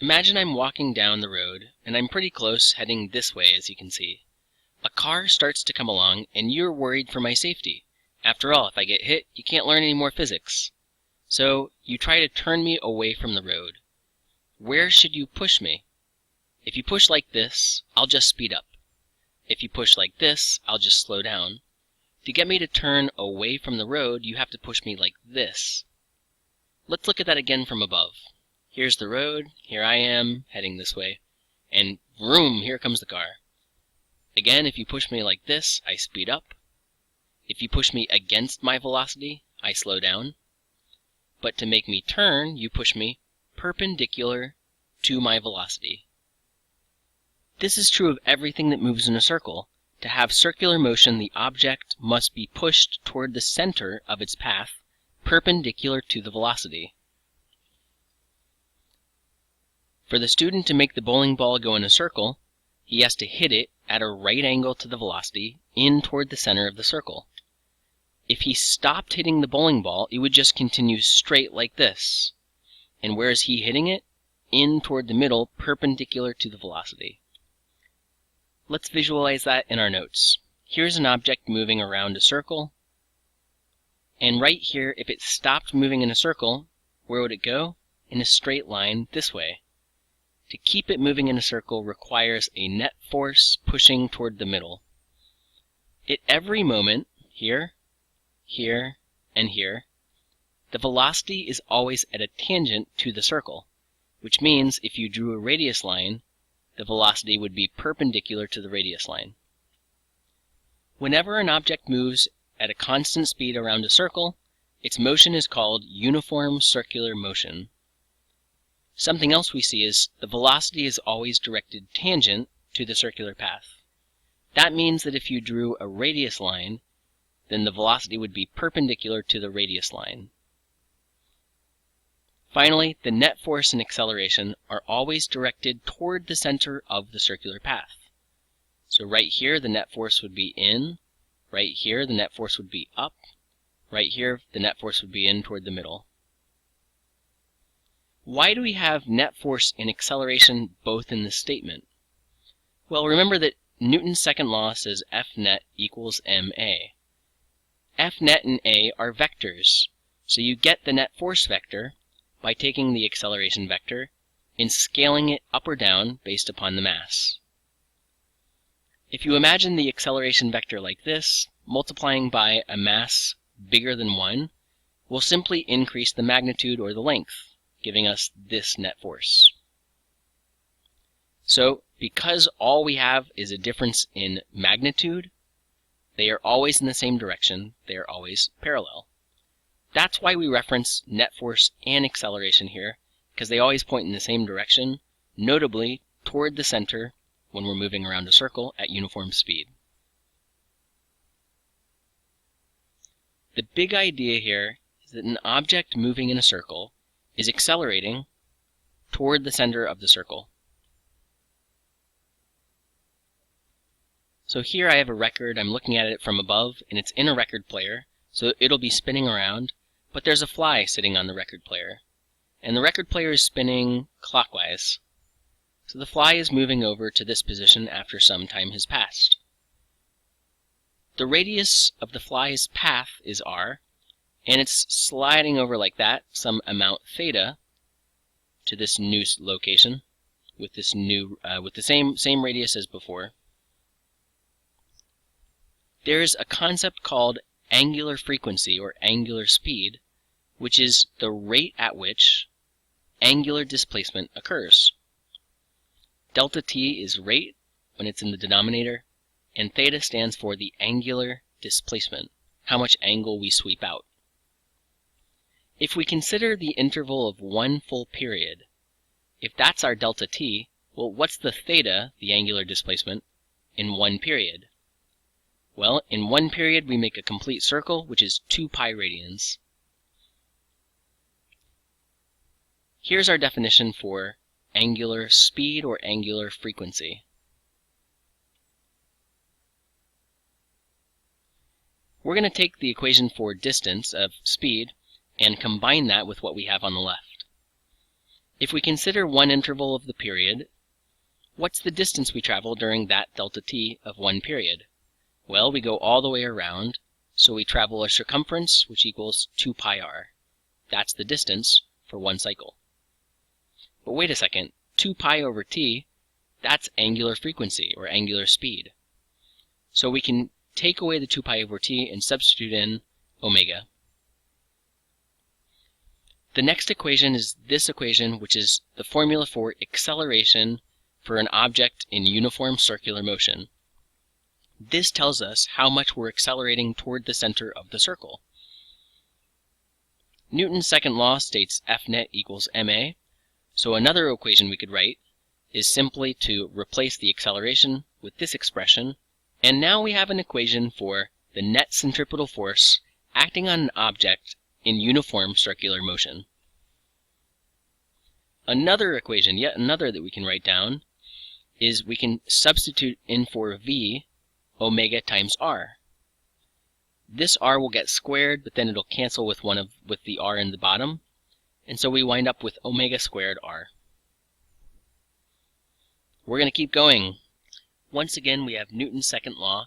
Imagine I'm walking down the road, and I'm pretty close, heading this way, as you can see. A car starts to come along, and you're worried for my safety. After all, if I get hit, you can't learn any more physics. So you try to turn me away from the road. Where should you push me? If you push like this, I'll just speed up. If you push like this, I'll just slow down. To get me to turn away from the road, you have to push me like this. Let's look at that again from above. Here's the road, here I am, heading this way, and vroom, here comes the car. Again, if you push me like this, I speed up. If you push me against my velocity, I slow down. But to make me turn, you push me perpendicular to my velocity. This is true of everything that moves in a circle. To have circular motion, the object must be pushed toward the center of its path, perpendicular to the velocity. For the student to make the bowling ball go in a circle, he has to hit it at a right angle to the velocity, in toward the center of the circle. If he stopped hitting the bowling ball, it would just continue straight like this. And where is he hitting it? In toward the middle, perpendicular to the velocity. Let's visualize that in our notes. Here's an object moving around a circle. And right here, if it stopped moving in a circle, where would it go? In a straight line this way. To keep it moving in a circle requires a net force pushing toward the middle. At every moment, here, here, and here, the velocity is always at a tangent to the circle, which means if you drew a radius line, the velocity would be perpendicular to the radius line. Whenever an object moves at a constant speed around a circle, its motion is called uniform circular motion. Something else we see is the velocity is always directed tangent to the circular path. That means that if you drew a radius line, then the velocity would be perpendicular to the radius line. Finally, the net force and acceleration are always directed toward the center of the circular path. So right here, the net force would be in. Right here, the net force would be up. Right here, the net force would be in toward the middle. Why do we have net force and acceleration both in this statement? Well, remember that Newton's second law says F net equals ma. F net and a are vectors, so you get the net force vector by taking the acceleration vector and scaling it up or down based upon the mass. If you imagine the acceleration vector like this, multiplying by a mass bigger than 1 will simply increase the magnitude or the length, giving us this net force. So, because all we have is a difference in magnitude, they are always in the same direction, they are always parallel. That's why we reference net force and acceleration here, because they always point in the same direction, notably toward the center when we're moving around a circle at uniform speed. The big idea here is that an object moving in a circle is accelerating toward the center of the circle. So here I have a record, I'm looking at it from above, and it's in a record player, so it'll be spinning around, but there's a fly sitting on the record player. And the record player is spinning clockwise. So the fly is moving over to this position after some time has passed. The radius of the fly's path is r, and it's sliding over like that, some amount theta, to this new location with this new with the same radius as before. There is a concept called angular frequency or angular speed, which is the rate at which angular displacement occurs. Delta t is rate when it's in the denominator, and theta stands for the angular displacement, how much angle we sweep out. If we consider the interval of one full period, if that's our delta t, well, what's the theta, the angular displacement, in one period? Well, in one period we make a complete circle, which is 2 pi radians. Here's our definition for angular speed or angular frequency. We're going to take the equation for distance of speed and combine that with what we have on the left. If we consider one interval of the period, what's the distance we travel during that delta t of one period? Well, we go all the way around, so we travel a circumference which equals 2 pi r. That's the distance for one cycle. But wait a second, 2 pi over t, that's angular frequency or angular speed. So we can take away the 2 pi over t and substitute in omega. The next equation is this equation, which is the formula for acceleration for an object in uniform circular motion. This tells us how much we're accelerating toward the center of the circle. Newton's second law states F net equals ma, so another equation we could write is simply to replace the acceleration with this expression, and now we have an equation for the net centripetal force acting on an object in uniform circular motion. Another equation, yet another that we can write down, is we can substitute in for v omega times r. This r will get squared, but then it'll cancel with the r in the bottom, and so we wind up with omega squared r. We're going to keep going. Once again, we have Newton's second law,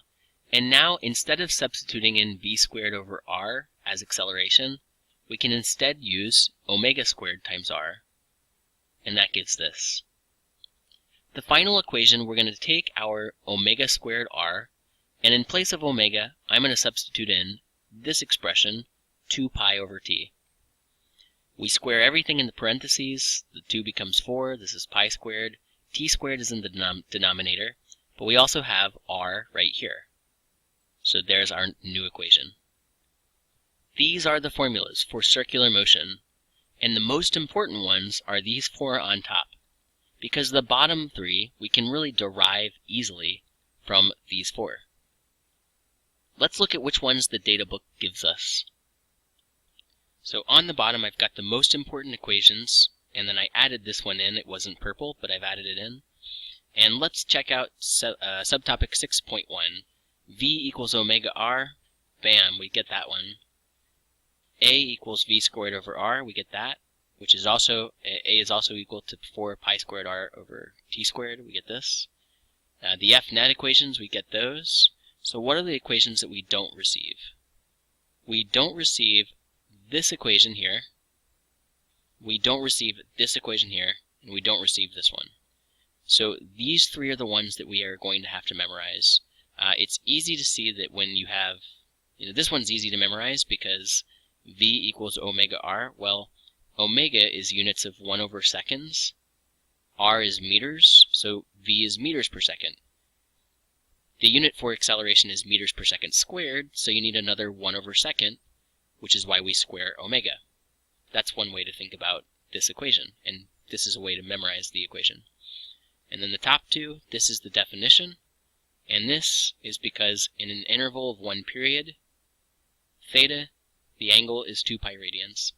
and now instead of substituting in v squared over r as acceleration, we can instead use omega squared times r, and that gives this. The final equation, we're going to take our omega squared r, and in place of omega, I'm going to substitute in this expression, 2 pi over t. We square everything in the parentheses. The 2 becomes 4. This is pi squared. T squared is in the denominator, but we also have r right here. So there's our new equation. These are the formulas for circular motion, and the most important ones are these 4 on top, because the bottom 3 we can really derive easily from these 4. Let's look at which ones the data book gives us. So on the bottom I've got the most important equations, and then I added this one in. It wasn't purple, but I've added it in. And let's check out subtopic 6.1. V equals omega r. Bam, we get that one. A equals v squared over r. We get that, which is also, A is also equal to 4 pi squared r over t squared. We get this. The F net equations, we get those. So what are the equations that we don't receive? We don't receive this equation here. We don't receive this equation here, and we don't receive this one. So these 3 are the ones that we are going to have to memorize. It's easy to see that when you have, this one's easy to memorize because v equals omega r. Well, omega is units of 1 over seconds. R is meters, so v is meters per second. The unit for acceleration is meters per second squared, so you need another 1 over second, which is why we square omega. That's one way to think about this equation, and this is a way to memorize the equation. And then the top 2, this is the definition, and this is because in an interval of 1 period, theta, the angle is 2 pi radians.